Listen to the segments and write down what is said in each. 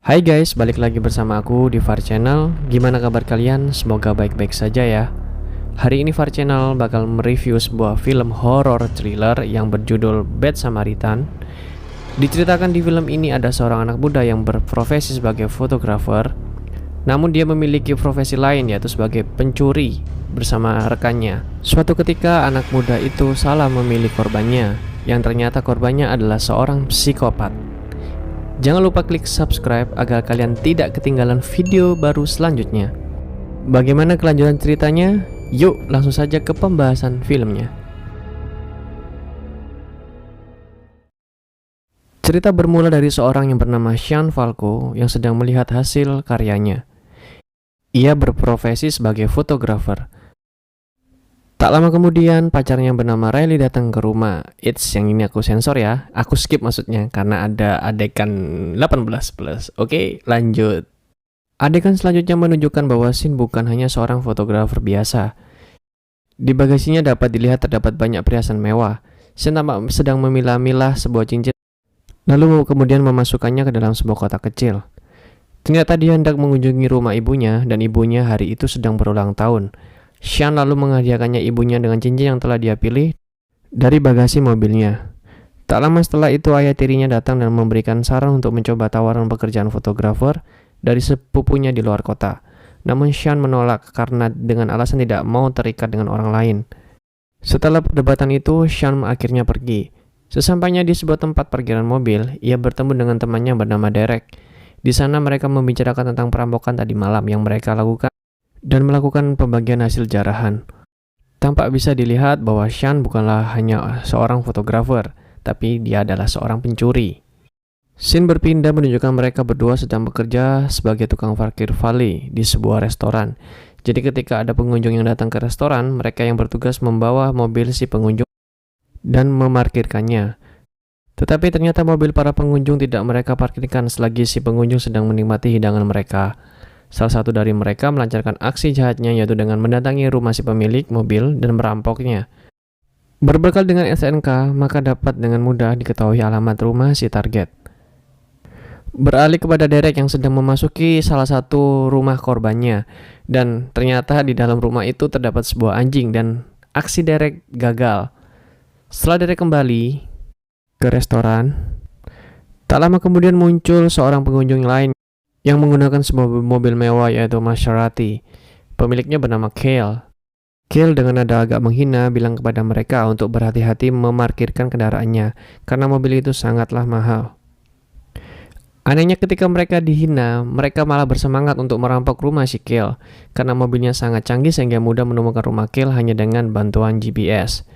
Hai guys, balik lagi bersama aku di Far Channel. Gimana kabar kalian? Semoga baik-baik saja ya. Hari ini Far Channel bakal mereview sebuah film horror thriller yang berjudul Bad Samaritan. Diceritakan di film ini ada seorang anak muda yang berprofesi sebagai fotografer. Namun dia memiliki profesi lain, yaitu sebagai pencuri bersama rekannya. Suatu ketika anak muda itu salah memilih korbannya, yang ternyata korbannya adalah seorang psikopat. Jangan lupa klik subscribe agar kalian tidak ketinggalan video baru selanjutnya. Bagaimana kelanjutan ceritanya? Yuk langsung saja ke pembahasan filmnya. Cerita bermula dari seorang yang bernama Sean Falco yang sedang melihat hasil karyanya. Ia berprofesi sebagai fotografer. Tak lama kemudian pacarnya bernama Riley datang ke rumah. Yang ini aku sensor ya. Aku skip maksudnya karena ada adegan 18+. Oke, lanjut. Adegan selanjutnya menunjukkan bahwa Shin bukan hanya seorang fotografer biasa. Di bagasinya dapat dilihat terdapat banyak perhiasan mewah. Shin tampak sedang memilah-milah sebuah cincin, lalu kemudian memasukkannya ke dalam sebuah kotak kecil. Ternyata dia hendak mengunjungi rumah ibunya dan ibunya hari itu sedang berulang tahun. Sean lalu menghadiahkannya ibunya dengan cincin yang telah dia pilih dari bagasi mobilnya. Tak lama setelah itu ayah tirinya datang dan memberikan saran untuk mencoba tawaran pekerjaan fotografer dari sepupunya di luar kota. Namun Sean menolak karena dengan alasan tidak mau terikat dengan orang lain. Setelah perdebatan itu, Sean akhirnya pergi. Sesampainya di sebuah tempat parkiran mobil, ia bertemu dengan temannya bernama Derek. Di sana mereka membicarakan tentang perampokan tadi malam yang mereka lakukan dan melakukan pembagian hasil jarahan. Tampak bisa dilihat bahwa Sean bukanlah hanya seorang fotografer, tapi dia adalah seorang pencuri. Scene berpindah menunjukkan mereka berdua sedang bekerja sebagai tukang parkir valet di sebuah restoran. Jadi ketika ada pengunjung yang datang ke restoran, mereka yang bertugas membawa mobil si pengunjung dan memarkirkannya. Tetapi ternyata mobil para pengunjung tidak mereka parkirkan selagi si pengunjung sedang menikmati hidangan mereka. Salah satu dari mereka melancarkan aksi jahatnya, yaitu dengan mendatangi rumah si pemilik mobil dan merampoknya. Berbekal dengan SNK, maka dapat dengan mudah diketahui alamat rumah si target. Beralih kepada Derek yang sedang memasuki salah satu rumah korbannya, dan ternyata di dalam rumah itu terdapat sebuah anjing dan aksi Derek gagal. Setelah Derek kembali ke restoran, tak lama kemudian muncul seorang pengunjung lain yang menggunakan sebuah mobil mewah, yaitu Maserati. Pemiliknya bernama Kale. Kale dengan nada agak menghina bilang kepada mereka untuk berhati-hati memarkirkan kendaraannya karena mobil itu sangatlah mahal. Anehnya ketika mereka dihina, mereka malah bersemangat untuk merampok rumah si Kale karena mobilnya sangat canggih sehingga mudah menemukan rumah Kale hanya dengan bantuan GPS.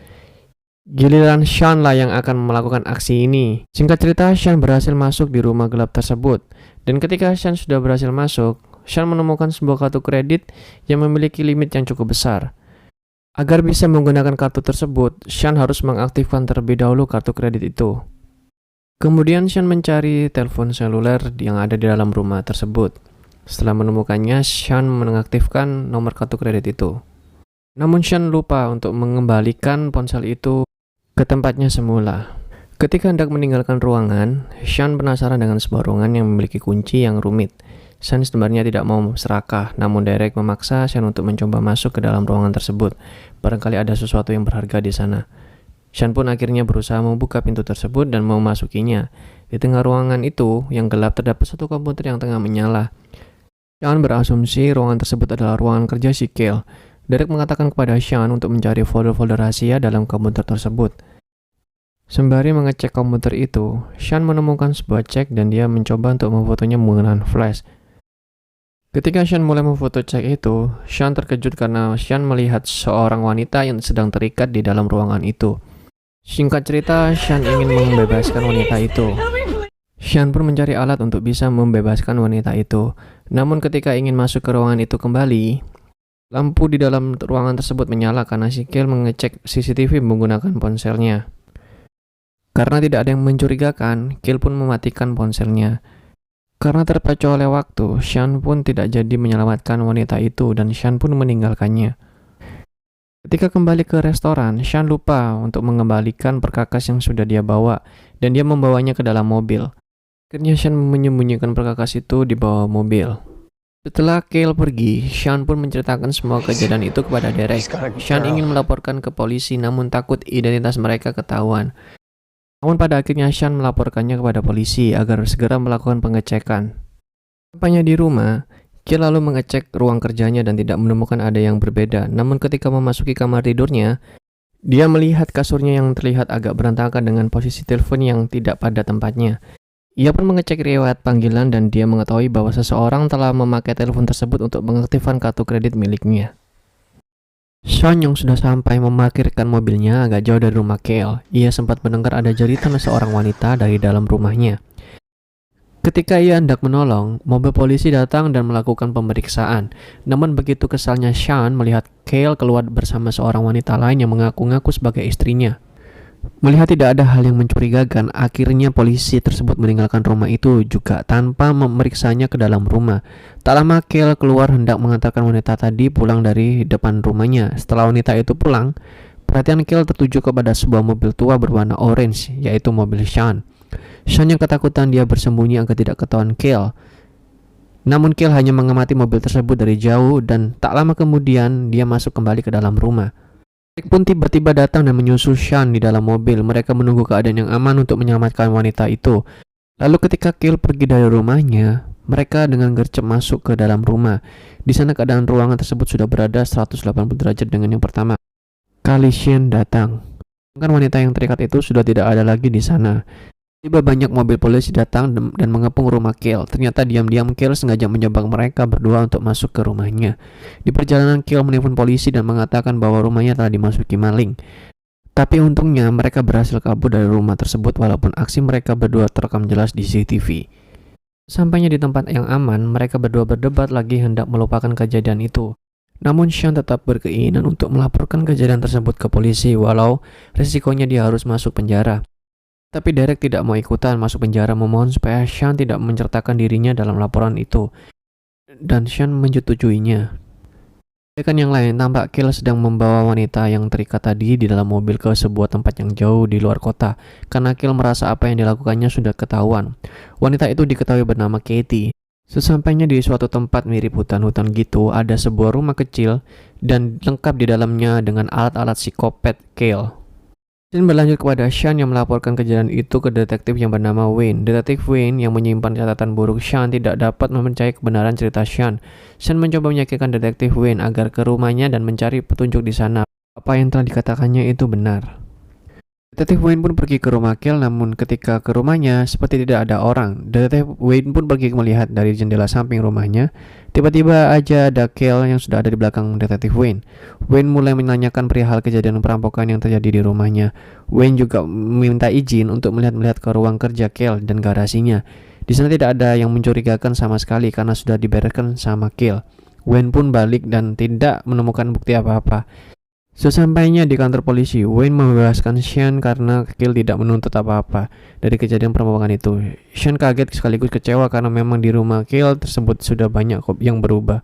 Giliran Sean lah yang akan melakukan aksi ini. Singkat cerita, Sean berhasil masuk di rumah gelap tersebut. Dan ketika Sean sudah berhasil masuk, Sean menemukan sebuah kartu kredit yang memiliki limit yang cukup besar. Agar bisa menggunakan kartu tersebut, Sean harus mengaktifkan terlebih dahulu kartu kredit itu. Kemudian Sean mencari telepon seluler yang ada di dalam rumah tersebut. Setelah menemukannya, Sean mengaktifkan nomor kartu kredit itu. Namun Sean lupa untuk mengembalikan ponsel itu ke tempatnya semula. Ketika hendak meninggalkan ruangan, Sean penasaran dengan sebuah ruangan yang memiliki kunci yang rumit. Sean sebenarnya tidak mau serakah, namun Derek memaksa Sean untuk mencoba masuk ke dalam ruangan tersebut. Barangkali ada sesuatu yang berharga di sana. Sean pun akhirnya berusaha membuka pintu tersebut dan memasukinya. Di tengah ruangan itu yang gelap terdapat satu komputer yang tengah menyala. Sean berasumsi ruangan tersebut adalah ruangan kerja si Kale. Derek mengatakan kepada Sean untuk mencari folder-folder rahasia dalam komputer tersebut. Sembari mengecek komputer itu, Sean menemukan sebuah cek dan dia mencoba untuk memfotonya menggunakan flash. Ketika Sean mulai memfoto cek itu, Sean terkejut karena Sean melihat seorang wanita yang sedang terikat di dalam ruangan itu. Singkat cerita, Sean ingin membebaskan wanita itu. Sean pun mencari alat untuk bisa membebaskan wanita itu. Namun ketika ingin masuk ke ruangan itu kembali, lampu di dalam ruangan tersebut menyala karena si Kale mengecek CCTV menggunakan ponselnya. Karena tidak ada yang mencurigakan, Kale pun mematikan ponselnya. Karena terpacu oleh waktu, Sean pun tidak jadi menyelamatkan wanita itu dan Sean pun meninggalkannya. Ketika kembali ke restoran, Sean lupa untuk mengembalikan perkakas yang sudah dia bawa dan dia membawanya ke dalam mobil. Akhirnya Sean menyembunyikan perkakas itu di bawah mobil. Setelah Kale pergi, Sean pun menceritakan semua kejadian itu kepada Derek. Sean ingin melaporkan ke polisi namun takut identitas mereka ketahuan. Namun pada akhirnya Sean melaporkannya kepada polisi agar segera melakukan pengecekan. Sampainya di rumah, Kale lalu mengecek ruang kerjanya dan tidak menemukan ada yang berbeda. Namun ketika memasuki kamar tidurnya, dia melihat kasurnya yang terlihat agak berantakan dengan posisi telepon yang tidak pada tempatnya. Ia pun mengecek riwayat panggilan dan dia mengetahui bahwa seseorang telah memakai telepon tersebut untuk mengaktifkan kartu kredit miliknya. Sean yang sudah sampai memarkirkan mobilnya agak jauh dari rumah Kale. Ia sempat mendengar ada jeritan seorang wanita dari dalam rumahnya. Ketika ia hendak menolong, mobil polisi datang dan melakukan pemeriksaan. Namun begitu kesalnya Sean melihat Kale keluar bersama seorang wanita lain yang mengaku-ngaku sebagai istrinya. Melihat tidak ada hal yang mencurigakan, akhirnya polisi tersebut meninggalkan rumah itu juga tanpa memeriksanya ke dalam rumah. Tak lama Kale keluar hendak mengantarkan wanita tadi pulang dari depan rumahnya. Setelah wanita itu pulang, perhatian Kale tertuju kepada sebuah mobil tua berwarna orange, yaitu mobil Sean. Sean yang ketakutan, dia bersembunyi agar tidak ketahuan Kale. Namun Kale hanya mengamati mobil tersebut dari jauh dan tak lama kemudian dia masuk kembali ke dalam rumah. Derek pun tiba-tiba datang dan menyusul Sean di dalam mobil. Mereka menunggu keadaan yang aman untuk menyelamatkan wanita itu. Lalu ketika Kale pergi dari rumahnya, mereka dengan gercep masuk ke dalam rumah. Di sana keadaan ruangan tersebut sudah berada 180 derajat dengan yang pertama kali Sean datang. Sedangkan wanita yang terikat itu sudah tidak ada lagi di sana. Tiba banyak mobil polisi datang dan mengepung rumah Kale. Ternyata diam-diam Kale sengaja menjebak mereka berdua untuk masuk ke rumahnya. Di perjalanan Kale menelpon polisi dan mengatakan bahwa rumahnya telah dimasuki maling. Tapi untungnya mereka berhasil kabur dari rumah tersebut walaupun aksi mereka berdua terekam jelas di CCTV. Sampainya di tempat yang aman, mereka berdua berdebat lagi hendak melupakan kejadian itu. Namun Sean tetap berkeinginan untuk melaporkan kejadian tersebut ke polisi walau resikonya dia harus masuk penjara. Tapi Derek tidak mau ikutan masuk penjara, memohon supaya Sean tidak menceritakan dirinya dalam laporan itu. Dan Sean menyetujuinya. Rekan yang lain tampak Kale sedang membawa wanita yang terikat tadi di dalam mobil ke sebuah tempat yang jauh di luar kota. Karena Kale merasa apa yang dilakukannya sudah ketahuan. Wanita itu diketahui bernama Katie. Sesampainya di suatu tempat mirip hutan-hutan gitu, ada sebuah rumah kecil dan lengkap di dalamnya dengan alat-alat psikopat Kale. Dan berlanjut kepada Sean yang melaporkan kejadian itu ke detektif yang bernama Wayne. Detektif Wayne yang menyimpan catatan buruk Sean tidak dapat mempercayai kebenaran cerita Sean. Sean mencoba meyakinkan detektif Wayne agar ke rumahnya dan mencari petunjuk di sana. Apa yang telah dikatakannya itu benar. Detektif Wayne pun pergi ke rumah Kale, namun ketika ke rumahnya seperti tidak ada orang. Detektif Wayne pun pergi melihat dari jendela samping rumahnya. Tiba-tiba aja ada Kale yang sudah ada di belakang detektif Wayne. Wayne mulai menanyakan perihal kejadian perampokan yang terjadi di rumahnya. Wayne juga meminta izin untuk melihat-melihat ke ruang kerja Kale dan garasinya. Di sana tidak ada yang mencurigakan sama sekali karena sudah dibereskan sama Kale. Wayne pun balik dan tidak menemukan bukti apa-apa. Sesampainya di kantor polisi, Wayne membebaskan Sean karena Kale tidak menuntut apa-apa dari kejadian perampokan itu. Sean kaget sekaligus kecewa karena memang di rumah Kale tersebut sudah banyak yang berubah.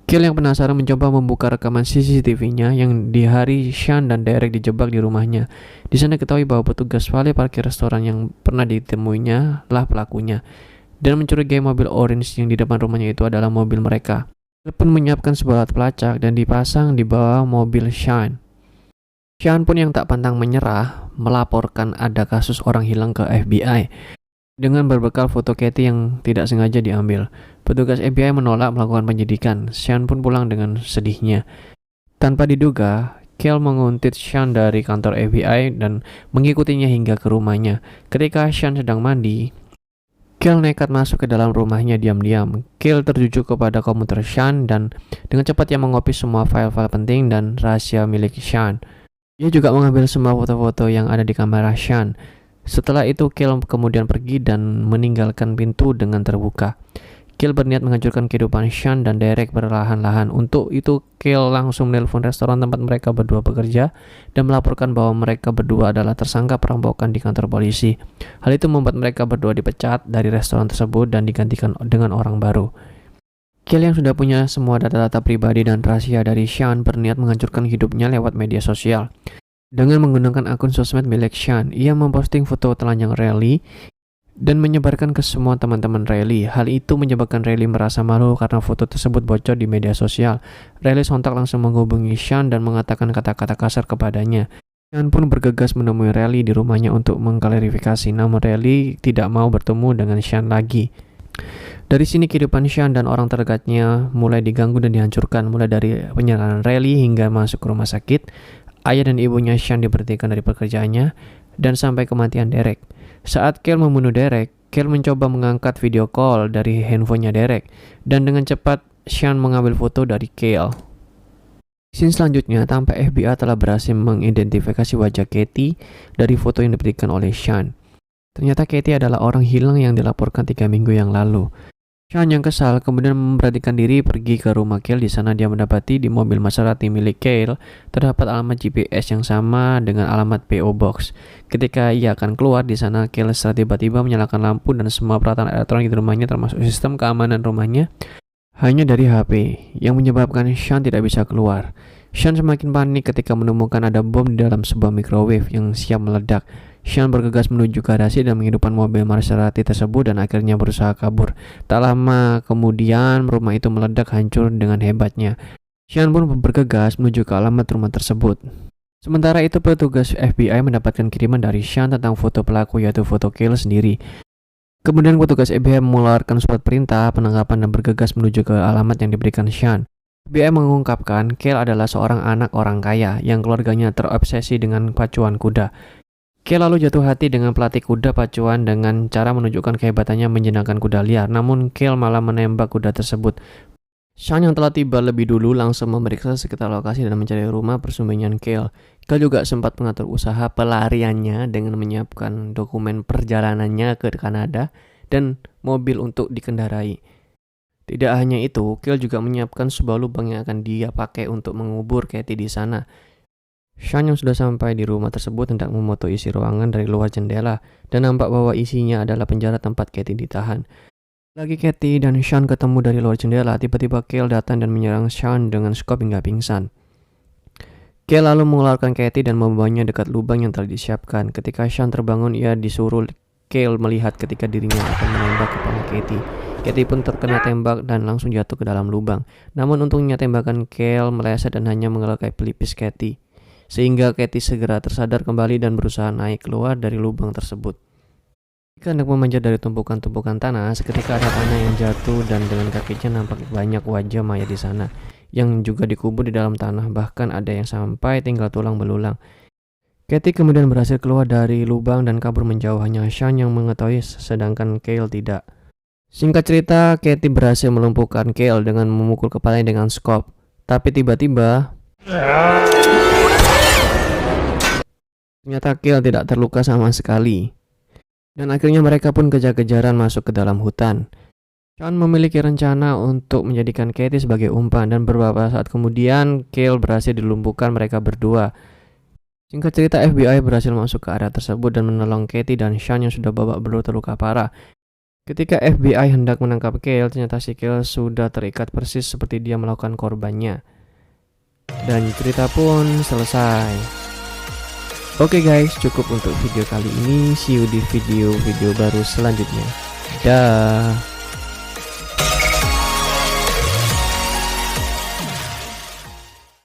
Kale yang penasaran mencoba membuka rekaman CCTV-nya yang di hari Sean dan Derek dijebak di rumahnya. Di sana diketahui bahwa petugas valet parkir restoran yang pernah ditemuinya lah pelakunya. Dan mencurigai mobil orange yang di depan rumahnya itu adalah mobil mereka. Kale pun menyiapkan sebuah alat pelacak dan dipasang di bawah mobil Sean. Sean pun yang tak pantang menyerah melaporkan ada kasus orang hilang ke FBI dengan berbekal foto Katie yang tidak sengaja diambil. Petugas FBI menolak melakukan penyidikan. Sean pun pulang dengan sedihnya. Tanpa diduga, Kale menguntit Sean dari kantor FBI dan mengikutinya hingga ke rumahnya. Ketika Sean sedang mandi, Kale nekat masuk ke dalam rumahnya diam-diam. Kale tertuju kepada komputer Sean dan dengan cepat ia mengopis semua file-file penting dan rahasia milik Sean. Ia juga mengambil semua foto-foto yang ada di kamera Sean. Setelah itu Kale kemudian pergi dan meninggalkan pintu dengan terbuka. Kale berniat menghancurkan kehidupan Sean dan Derek perlahan-lahan. Untuk itu Kale langsung menelpon restoran tempat mereka berdua bekerja dan melaporkan bahwa mereka berdua adalah tersangka perampokan di kantor polisi. Hal itu membuat mereka berdua dipecat dari restoran tersebut dan digantikan dengan orang baru. Kale yang sudah punya semua data-data pribadi dan rahasia dari Sean berniat menghancurkan hidupnya lewat media sosial. Dengan menggunakan akun sosmed milik Sean, ia memposting foto telanjang Riley dan menyebarkan ke semua teman-teman Riley. Hal itu menyebabkan Riley merasa malu karena foto tersebut bocor di media sosial. Riley sontak langsung menghubungi Sean dan mengatakan kata-kata kasar kepadanya. Sean pun bergegas menemui Riley di rumahnya untuk mengklarifikasi, namun Riley tidak mau bertemu dengan Sean lagi. Dari sini kehidupan Sean dan orang terdekatnya mulai diganggu dan dihancurkan, mulai dari penyerangan Riley hingga masuk ke rumah sakit. Ayah dan ibunya Sean diberhentikan dari pekerjaannya dan sampai kematian Derek. Saat Kale membunuh Derek, Kale mencoba mengangkat video call dari handphonenya Derek dan dengan cepat Sean mengambil foto dari Kale. Scene selanjutnya, tampak FBI telah berhasil mengidentifikasi wajah Katie dari foto yang diberikan oleh Sean. Ternyata Katie adalah orang hilang yang dilaporkan 3 minggu yang lalu. Sean yang kesal kemudian memberanikan diri pergi ke rumah Kale. Di sana dia mendapati di mobil Maserati milik Kale terdapat alamat GPS yang sama dengan alamat PO Box. Ketika ia akan keluar di sana, Kale secara tiba-tiba menyalakan lampu dan semua peralatan elektronik di rumahnya termasuk sistem keamanan rumahnya hanya dari HP, yang menyebabkan Sean tidak bisa keluar. Sean semakin panik ketika menemukan ada bom di dalam sebuah microwave yang siap meledak. Sean bergegas menuju garasi dan menghidupkan mobil Maserati tersebut dan akhirnya berusaha kabur. Tak lama kemudian rumah itu meledak hancur dengan hebatnya. Sean pun bergegas menuju ke alamat rumah tersebut. Sementara itu petugas FBI mendapatkan kiriman dari Sean tentang foto pelaku, yaitu foto Kale sendiri. Kemudian petugas FBI mengeluarkan surat perintah penangkapan dan bergegas menuju ke alamat yang diberikan Sean. FBI mengungkapkan Kale adalah seorang anak orang kaya yang keluarganya terobsesi dengan pacuan kuda. Kale lalu jatuh hati dengan pelatih kuda pacuan dengan cara menunjukkan kehebatannya menjenakkan kuda liar, namun Kale malah menembak kuda tersebut. Sean yang telah tiba lebih dulu langsung memeriksa sekitar lokasi dan mencari rumah persembunyian Kale. Kale juga sempat mengatur usaha pelariannya dengan menyiapkan dokumen perjalanannya ke Kanada dan mobil untuk dikendarai. Tidak hanya itu, Kale juga menyiapkan sebuah lubang yang akan dia pakai untuk mengubur Katie di sana. Sean yang sudah sampai di rumah tersebut hendak memoto isi ruangan dari luar jendela dan nampak bahwa isinya adalah penjara tempat Katie ditahan. Lagi Katie dan Sean ketemu dari luar jendela, tiba-tiba Kale datang dan menyerang Sean dengan skop hingga pingsan. Kale lalu mengeluarkan Katie dan membawanya dekat lubang yang telah disiapkan. Ketika Sean terbangun, ia disuruh Kale melihat ketika dirinya akan menembak kepala Katie. Katie pun terkena tembak dan langsung jatuh ke dalam lubang. Namun untungnya tembakan Kale meleset dan hanya mengelukai pelipis Katie, sehingga Katie segera tersadar kembali dan berusaha naik keluar dari lubang tersebut. Ketika hendak memanjat dari tumpukan-tumpukan tanah, seketika ada tanah yang jatuh dan dengan kakinya nampak banyak wajah mayat di sana yang juga dikubur di dalam tanah, bahkan ada yang sampai tinggal tulang belulang. Katie kemudian berhasil keluar dari lubang dan kabur menjauh, hanya Sean yang mengetahui sedangkan Kale tidak. Singkat cerita, Katie berhasil melumpuhkan Kale dengan memukul kepalanya dengan skop. Tapi tiba-tiba ternyata Kale tidak terluka sama sekali. Dan akhirnya mereka pun kejar-kejaran masuk ke dalam hutan. Sean memiliki rencana untuk menjadikan Katie sebagai umpan dan beberapa saat kemudian Kale berhasil dilumpuhkan mereka berdua. Singkat cerita, FBI berhasil masuk ke area tersebut dan menolong Katie dan Sean yang sudah babak belur terluka parah. Ketika FBI hendak menangkap Kale, ternyata si Kale sudah terikat persis seperti dia melakukan korbannya. Dan cerita pun selesai. Oke guys, cukup untuk video kali ini. See you di video baru selanjutnya. Dah.